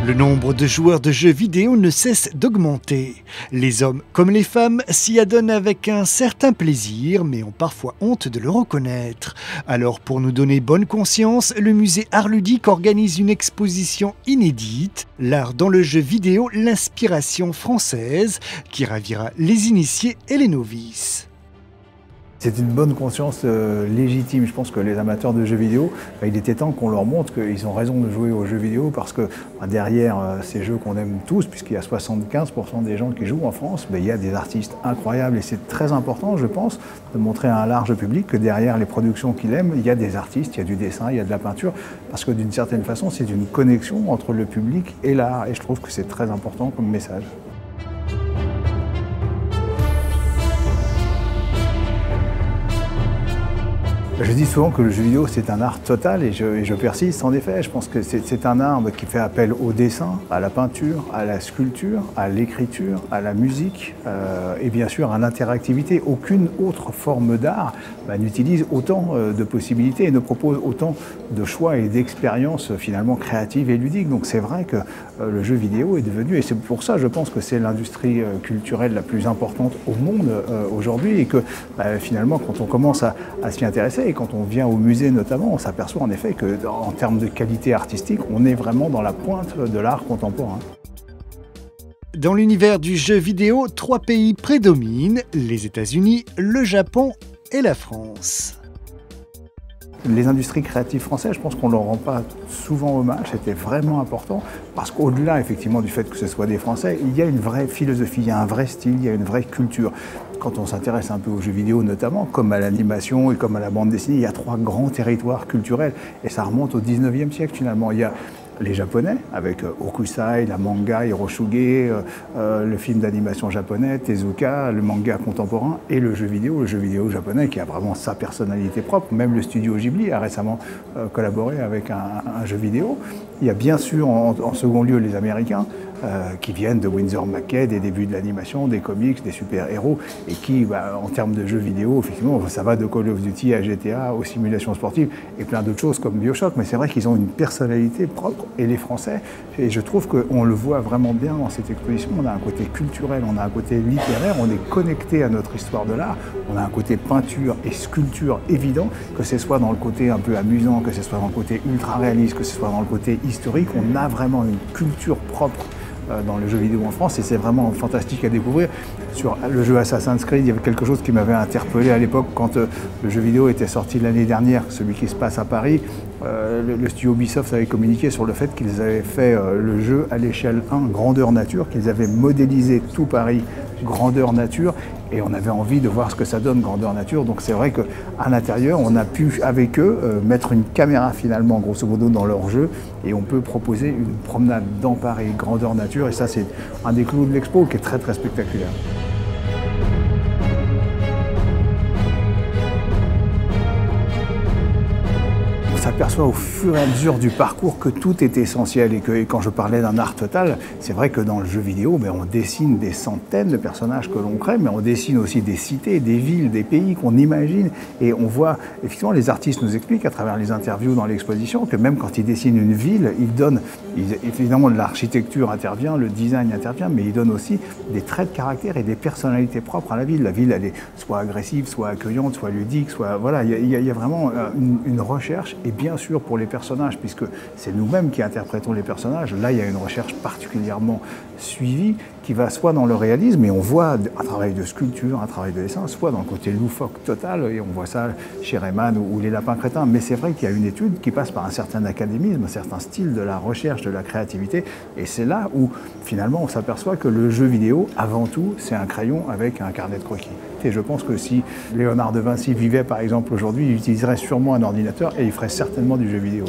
Le nombre de joueurs de jeux vidéo ne cesse d'augmenter. Les hommes comme les femmes s'y adonnent avec un certain plaisir, mais ont parfois honte de le reconnaître. Alors pour nous donner bonne conscience, le musée Art Ludique organise une exposition inédite, l'art dans le jeu vidéo, l'inspiration française, qui ravira les initiés et les novices. C'est une bonne conscience légitime. Je pense que les amateurs de jeux vidéo, il était temps qu'on leur montre qu'ils ont raison de jouer aux jeux vidéo parce que derrière ces jeux qu'on aime tous, puisqu'il y a 75% des gens qui jouent en France, il y a des artistes incroyables et c'est très important, je pense, de montrer à un large public que derrière les productions qu'il aime, il y a des artistes, il y a du dessin, il y a de la peinture, parce que d'une certaine façon, c'est une connexion entre le public et l'art et je trouve que c'est très important comme message. Je dis souvent que le jeu vidéo c'est un art total et je persiste en effet. Je pense que c'est un art qui fait appel au dessin, à la peinture, à la sculpture, à l'écriture, à la musique et bien sûr à l'interactivité. Aucune autre forme d'art n'utilise autant de possibilités et ne propose autant de choix et d'expériences finalement créatives et ludiques. Donc c'est vrai que le jeu vidéo est devenu, et c'est pour ça je pense que c'est l'industrie culturelle la plus importante au monde aujourd'hui et que finalement quand on commence à s'y intéresser, et quand on vient au musée notamment, on s'aperçoit en effet qu'en termes de qualité artistique, on est vraiment dans la pointe de l'art contemporain. Dans l'univers du jeu vidéo, 3 pays prédominent, les États-Unis, le Japon et la France. Les industries créatives françaises, je pense qu'on ne leur rend pas souvent hommage, c'était vraiment important, parce qu'au-delà effectivement du fait que ce soit des Français, il y a une vraie philosophie, il y a un vrai style, il y a une vraie culture. Quand on s'intéresse un peu aux jeux vidéo notamment, comme à l'animation et comme à la bande dessinée, il y a 3 grands territoires culturels, et ça remonte au 19e siècle finalement. Il y a les Japonais, avec Hokusai, la manga, Hiroshuge, le film d'animation japonais, Tezuka, le manga contemporain, et le jeu vidéo japonais qui a vraiment sa personnalité propre. Même le studio Ghibli a récemment collaboré avec un jeu vidéo. Il y a bien sûr en second lieu les Américains, qui viennent de Winsor McCay, des débuts de l'animation, des comics, des super-héros, et qui, en termes de jeux vidéo, effectivement, ça va de Call of Duty à GTA, aux simulations sportives, et plein d'autres choses comme BioShock, mais c'est vrai qu'ils ont une personnalité propre, et les Français, et je trouve qu'on le voit vraiment bien dans cette exposition, on a un côté culturel, on a un côté littéraire, on est connecté à notre histoire de l'art, on a un côté peinture et sculpture évident, que ce soit dans le côté un peu amusant, que ce soit dans le côté ultra réaliste, que ce soit dans le côté historique, on a vraiment une culture propre dans le jeu vidéo en France et c'est vraiment fantastique à découvrir. Sur le jeu Assassin's Creed, il y avait quelque chose qui m'avait interpellé à l'époque quand le jeu vidéo était sorti l'année dernière, celui qui se passe à Paris. Le studio Ubisoft avait communiqué sur le fait qu'ils avaient fait le jeu à l'échelle 1, grandeur nature, qu'ils avaient modélisé tout Paris grandeur nature et on avait envie de voir ce que ça donne grandeur nature. Donc c'est vrai qu'à l'intérieur, on a pu avec eux mettre une caméra finalement grosso modo dans leur jeu et on peut proposer une promenade dans Paris grandeur nature et ça c'est un des clous de l'expo qui est très très spectaculaire. On s'aperçoit au fur et à mesure du parcours que tout est essentiel et quand je parlais d'un art total, c'est vrai que dans le jeu vidéo, on dessine des centaines de personnages que l'on crée, mais on dessine aussi des cités, des villes, des pays qu'on imagine et on voit, effectivement, les artistes nous expliquent à travers les interviews dans l'exposition que même quand ils dessinent une ville, évidemment l'architecture intervient, le design intervient, mais ils donnent aussi des traits de caractère et des personnalités propres à la ville. La ville, elle est soit agressive, soit accueillante, soit ludique, soit voilà, il y a vraiment une recherche. Et bien sûr pour les personnages, puisque c'est nous-mêmes qui interprétons les personnages, là il y a une recherche particulièrement suivie qui va soit dans le réalisme, et on voit un travail de sculpture, un travail de dessin, soit dans le côté loufoque total, et on voit ça chez Rayman ou les lapins crétins. Mais c'est vrai qu'il y a une étude qui passe par un certain académisme, un certain style de la recherche, de la créativité, et c'est là où finalement on s'aperçoit que le jeu vidéo, avant tout, c'est un crayon avec un carnet de croquis. Et je pense que si Léonard de Vinci vivait par exemple aujourd'hui, il utiliserait sûrement un ordinateur et il ferait certainement du jeu vidéo.